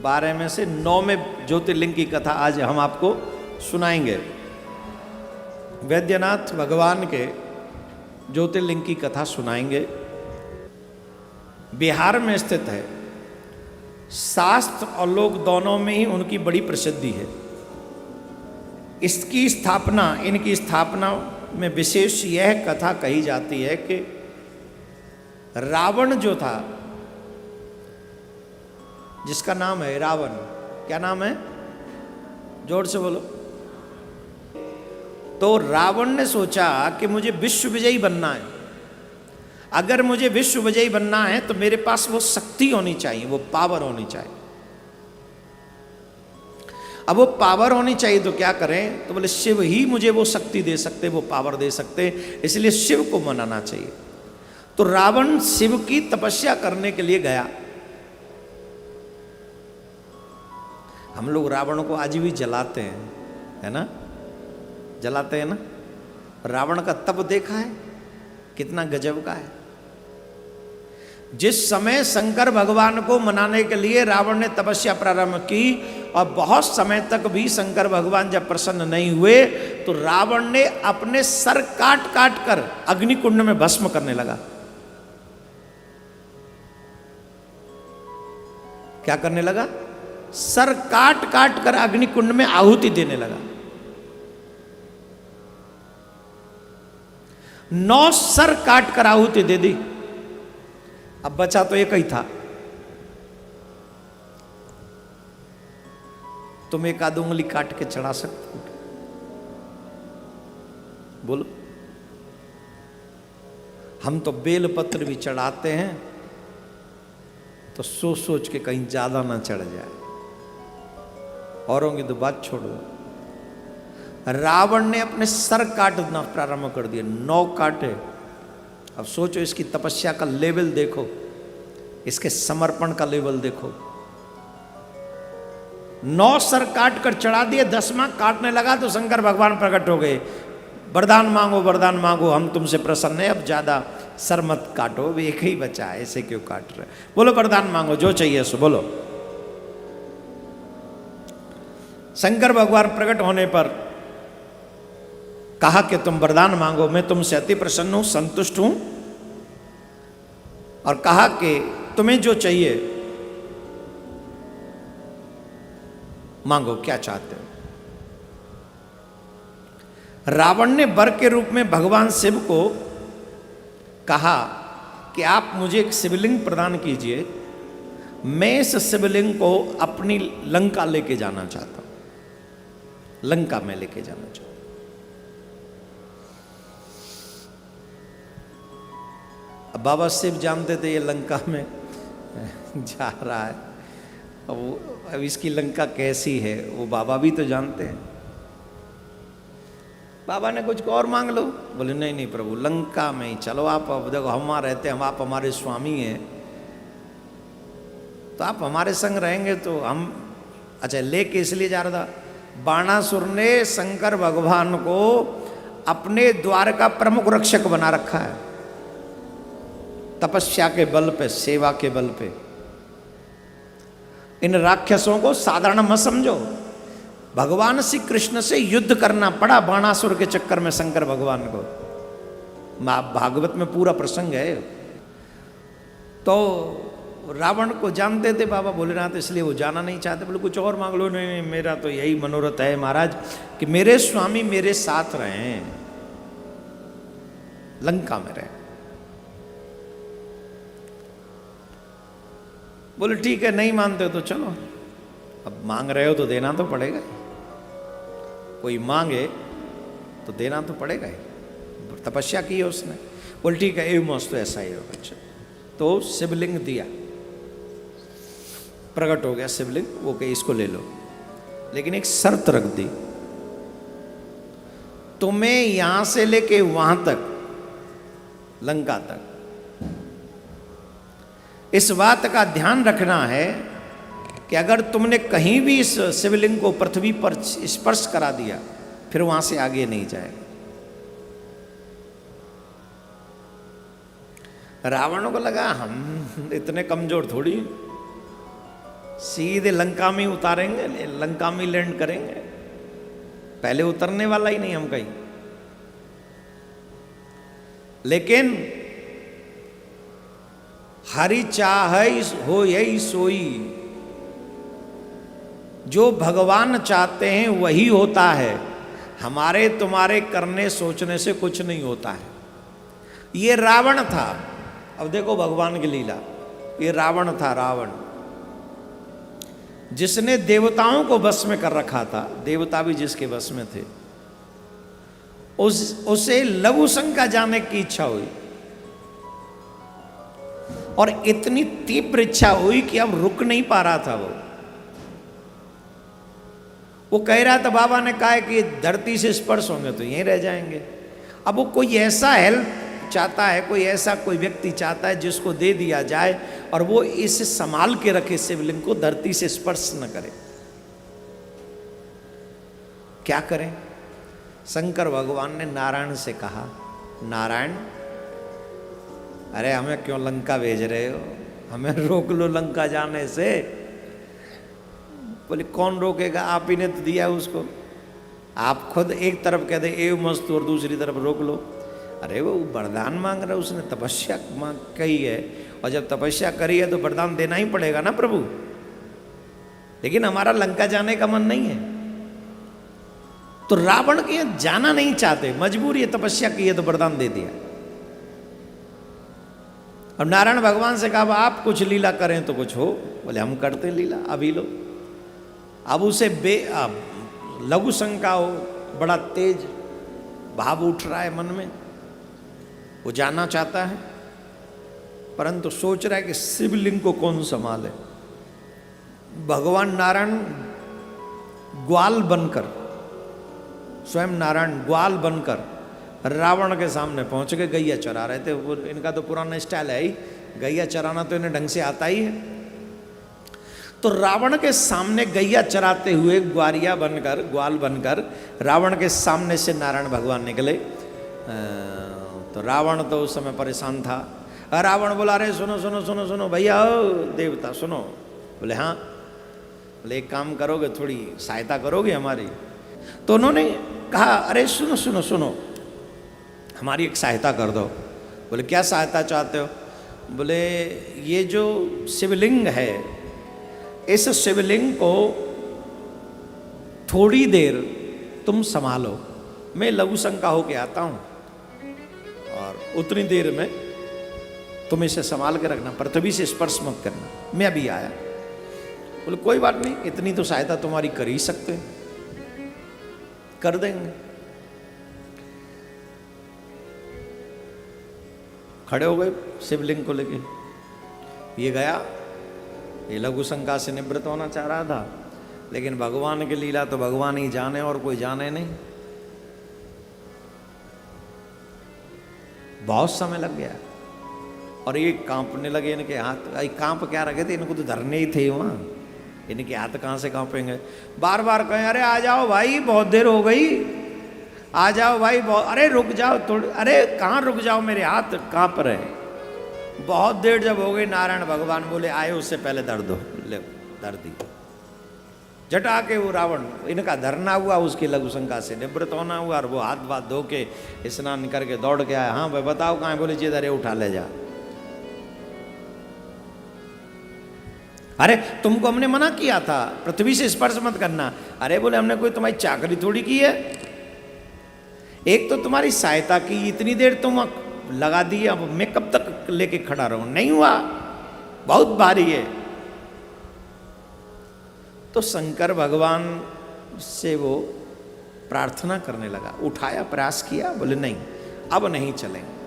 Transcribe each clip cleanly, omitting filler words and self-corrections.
12 में से 9 में ज्योतिर्लिंग की कथा आज हम आपको सुनाएंगे। वैद्यनाथ भगवान के ज्योतिर्लिंग की कथा सुनाएंगे। बिहार में स्थित है। शास्त्र और लोक दोनों में ही उनकी बड़ी प्रसिद्धि है। इसकी स्थापना, इनकी स्थापना में विशेष यह कथा कही जाती है कि रावण जो था, जिसका नाम है रावण, क्या नाम है, जोर से बोलो। तो रावण ने सोचा कि मुझे विश्व विजयी बनना है। अगर मुझे विश्व विजयी बनना है तो मेरे पास वो शक्ति होनी चाहिए, वो पावर होनी चाहिए। अब वो पावर होनी चाहिए तो क्या करें, तो बोले शिव ही मुझे वो शक्ति दे सकते, वो पावर दे सकते, इसलिए शिव को मनाना चाहिए। तो रावण शिव की तपस्या करने के लिए गया। हम लोग रावण को आज भी जलाते हैं, है ना, जलाते हैं ना। रावण का तप देखा है, कितना गजब का है। जिस समय शंकर भगवान को मनाने के लिए रावण ने तपस्या प्रारंभ की और बहुत समय तक भी शंकर भगवान जब प्रसन्न नहीं हुए तो रावण ने अपने सर काट काट कर अग्निकुंड में भस्म करने लगा। क्या करने लगा? सर काट काट कर अग्निकुंड में आहुति देने लगा। 9 सर काट कर आहुति दे दी। अब बचा तो एक ही था। तुम एक आध उंगली काट के चढ़ा सकते हो? बोलो। हम तो बेलपत्र भी चढ़ाते हैं तो सोच सोच के कहीं ज्यादा ना चढ़ जाए। औरों की तो बात छोड़ो। रावण ने अपने सर काटना प्रारंभ कर दिया, 9 काटे। अब सोचो, इसकी तपस्या का लेवल देखो, इसके समर्पण का लेवल देखो। 9 सर काट कर चढ़ा दिए, 10वां काटने लगा तो शंकर भगवान प्रकट हो गए। वरदान मांगो, वरदान मांगो, हम तुमसे प्रसन्न है, अब ज्यादा सर मत काटो, अब एक ही बचा है, ऐसे क्यों काट रहे? बोलो वरदान मांगो, जो चाहिए सो बोलो। शंकर भगवान प्रकट होने पर कहा कि तुम वरदान मांगो, मैं तुमसे अति प्रसन्न हूं, संतुष्ट हूं। और कहा कि तुम्हें जो चाहिए मांगो, क्या चाहते हो। रावण ने वर के रूप में भगवान शिव को कहा कि आप मुझे एक शिवलिंग प्रदान कीजिए, मैं इस शिवलिंग को अपनी लंका लेके जाना चाहता हूं, लंका में लेके जाना चाहता हूं। अब बाबा शिव जानते थे ये लंका में जा रहा है, अब इसकी लंका कैसी है वो बाबा भी तो जानते हैं। बाबा ने कुछ और मांग लो, बोले नहीं नहीं प्रभु, लंका में ही चलो आप। अब देखो हम वहाँ रहते हैं, हम आप हमारे स्वामी हैं, तो आप हमारे संग रहेंगे तो हम। अच्छा, लेके इसलिए जा रहा था, बाणासुर ने शंकर भगवान को अपने द्वार का प्रमुख रक्षक बना रखा है, तपस्या के बल पे, सेवा के बल पे। इन राक्षसों को साधारण मत समझो। भगवान श्री कृष्ण से युद्ध करना पड़ा बाणासुर के चक्कर में शंकर भगवान को। भागवत में पूरा प्रसंग है। तो रावण को जानते थे बाबा भोलेनाथ, इसलिए वो जाना नहीं चाहते। बोले कुछ और मांग लो। नहीं नहीं, मेरा तो यही मनोरथ है महाराज कि मेरे स्वामी मेरे साथ रहें, लंका में रहें। बोले ठीक है, नहीं मानते तो चलो, अब मांग रहे हो तो देना तो पड़ेगा। कोई मांगे तो देना तो पड़ेगा ही, तपस्या की है उसने। बोले ठीक है, एवं तो ऐसा ही होगा। अच्छा, तो शिवलिंग दिया, प्रकट हो गया शिवलिंग। वो कहे इसको ले लो, लेकिन एक शर्त रख दी, तुम्हें यहां से लेके वहां तक, लंका तक, इस बात का ध्यान रखना है कि अगर तुमने कहीं भी इस शिवलिंग को पृथ्वी पर स्पर्श करा दिया, फिर वहां से आगे नहीं जाएगा। रावण को लगा हम इतने कमजोर थोड़ी, सीधे लंका में उतारेंगे, लंका में लैंड करेंगे, पहले उतरने वाला ही नहीं हम कहीं। लेकिन हरि चाह हो यही सोई, जो भगवान चाहते हैं वही होता है, हमारे तुम्हारे करने सोचने से कुछ नहीं होता है। ये रावण था, अब देखो भगवान की लीला, ये रावण था, रावण जिसने देवताओं को वश में कर रखा था, देवता भी जिसके वश में थे, उसे लघु शंका जाने की इच्छा हुई, और इतनी तीव्र इच्छा हुई कि अब रुक नहीं पा रहा था। वो कह रहा था, बाबा ने कहा कि धरती से स्पर्श होंगे तो यहीं रह जाएंगे। अब वो कोई ऐसा हेल्प चाहता है, कोई ऐसा कोई व्यक्ति चाहता है जिसको दे दिया जाए और वो इसे संभाल के रखे, शिवलिंग को धरती से स्पर्श न करे। क्या करें? शंकर भगवान ने नारायण से कहा, नारायण अरे हमें क्यों लंका भेज रहे हो, हमें रोक लो लंका जाने से। बोले कौन रोकेगा, आप ही ने तो दिया उसको, आप खुद एक तरफ कहते एव मस्तु और दूसरी तरफ रोक लो। अरे वो वरदान मांग रहा है, उसने तपस्या मांग कही है, और जब तपस्या करी है तो वरदान देना ही पड़ेगा ना प्रभु। लेकिन हमारा लंका जाने का मन नहीं है, तो रावण के जाना नहीं चाहते, मजबूरी है, तपस्या की है तो वरदान दे दिया। अब नारायण भगवान से कहा आप कुछ लीला करें तो कुछ हो। बोले हम करते लीला, अभी लो। अब उसे लघु शंका हो, बड़ा तेज भाव उठ रहा है मन में, वो जाना चाहता है, परंतु सोच रहा है कि शिवलिंग को कौन संभाले। भगवान नारायण ग्वाल बनकर, स्वयं नारायण ग्वाल बनकर रावण के सामने पहुंच के गैया चरा रहे थे। वो इनका तो पुराना स्टाइल है ही, गैया चराना तो इन्हें ढंग से आता ही है। तो रावण के सामने गैया चराते हुए ग्वारिया बनकर, ग्वाल बनकर रावण के सामने से नारायण भगवान निकले। तो रावण तो उस समय परेशान था। रावण बोला अरे सुनो सुनो सुनो सुनो भैया, देवता सुनो। बोले हाँ। बोले एक काम करोगे, थोड़ी सहायता करोगे हमारी? तो उन्होंने कहा अरे सुनो सुनो सुनो, हमारी एक सहायता कर दो। बोले क्या सहायता चाहते हो? बोले ये जो शिवलिंग है, इस शिवलिंग को थोड़ी देर तुम संभालो, मैं लघु शंका होके आता हूँ, और उतनी देर में तुम इसे संभाल के रखना, पृथ्वी से स्पर्श मत करना, मैं अभी आया। बोले कोई बात नहीं, इतनी तो सहायता तुम्हारी कर ही सकते हैं, कर देंगे। खड़े हो गए शिवलिंग को लेके। ये गया, ये लघु शंका से निवृत्त होना चाह रहा था, लेकिन भगवान की लीला तो भगवान ही जाने और कोई जाने नहीं। बहुत समय लग गया और ये कांपने लगे इनके हाथ। कांप क्या रखे थे, इनको तो धरने ही थे वहाँ, इनके हाथ कहाँ से कांपेंगे। बार बार कहें अरे आ जाओ भाई, बहुत देर हो गई, आ जाओ भाई, अरे रुक जाओ थोड़ी, अरे कहाँ रुक जाओ, मेरे हाथ कांप रहे। बहुत देर जब हो गई, नारायण भगवान बोले आए उससे पहले दर दो, ले दर दी। जटा के वो रावण, इनका धरना हुआ, उसकी लघु शंका से निवृत्त होना हुआ, और वो हाथ बात धो के स्नान करके दौड़ के आया। हाँ भाई बताओ कहाँ है? बोले जी अरे उठा ले जा। अरे तुमको हमने मना किया था पृथ्वी से स्पर्श मत करना। अरे बोले हमने कोई तुम्हारी चाकरी थोड़ी की है, एक तो तुम्हारी सहायता की, इतनी देर तुम लगा दी, अब मैं कब तक लेके खड़ा रहूं? नहीं हुआ, बहुत भारी है। तो शंकर भगवान से वो प्रार्थना करने लगा, उठाया, प्रयास किया, बोले नहीं अब नहीं चलेंगे।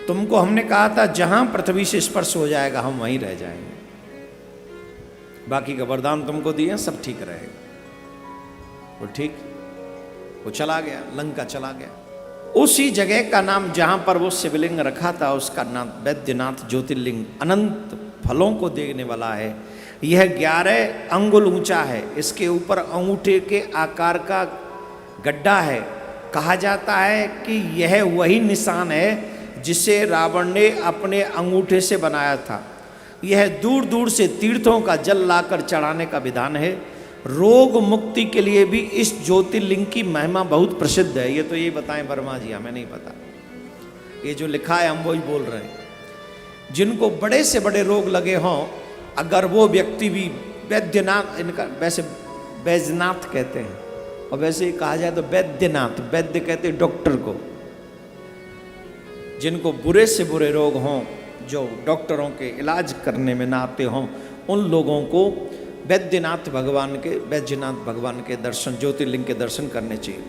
तुमको हमने कहा था जहां पृथ्वी से स्पर्श हो जाएगा हम वहीं रह जाएंगे, बाकी का वरदान तुमको दिए, सब ठीक रहेगा। वो ठीक, वो चला गया, लंका चला गया। उसी जगह का नाम जहां पर वो शिवलिंग रखा था उसका नाम वैद्यनाथ ज्योतिर्लिंग, अनंत फलों को देने वाला है। यह 11 अंगुल ऊंचा है, इसके ऊपर अंगूठे के आकार का गड्ढा है। कहा जाता है कि यह वही निशान है जिसे रावण ने अपने अंगूठे से बनाया था। यह दूर दूर से तीर्थों का जल लाकर चढ़ाने का विधान है। रोग मुक्ति के लिए भी इस ज्योतिर्लिंग की महिमा बहुत प्रसिद्ध है। ये तो ये बताएं वर्मा जी, हमें नहीं पता, ये जो लिखा है हम वही बोल रहे हैं। जिनको बड़े से बड़े रोग लगे हों, अगर वो व्यक्ति भी वैद्यनाथ, इनका वैसे बैजनाथ कहते हैं और वैसे ही कहा जाए तो वैद्यनाथ, वैद्य कहते हैं डॉक्टर को। जिनको बुरे से बुरे रोग हों, जो डॉक्टरों के इलाज करने में ना आते हों, उन लोगों को बैद्यनाथ भगवान के दर्शन, ज्योतिर्लिंग के दर्शन करने चाहिए।